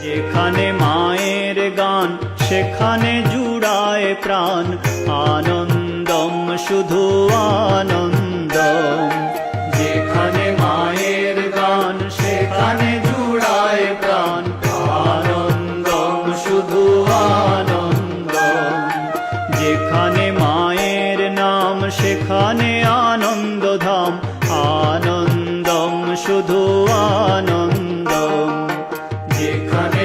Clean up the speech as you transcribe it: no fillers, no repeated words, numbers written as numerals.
যেখানে মায়ের গান সেখানে জুড়ায় প্রাণ, আনন্দম শুধু আনন্দম। যেখানে মায়ের গান সেখানে জুড়ায় প্রাণ, আনন্দম শুধু আনন্দম। যেখানে মায়ের নাম সেখানে আনন্দধাম, আনন্দম শুধু আনন্দম। যেখানে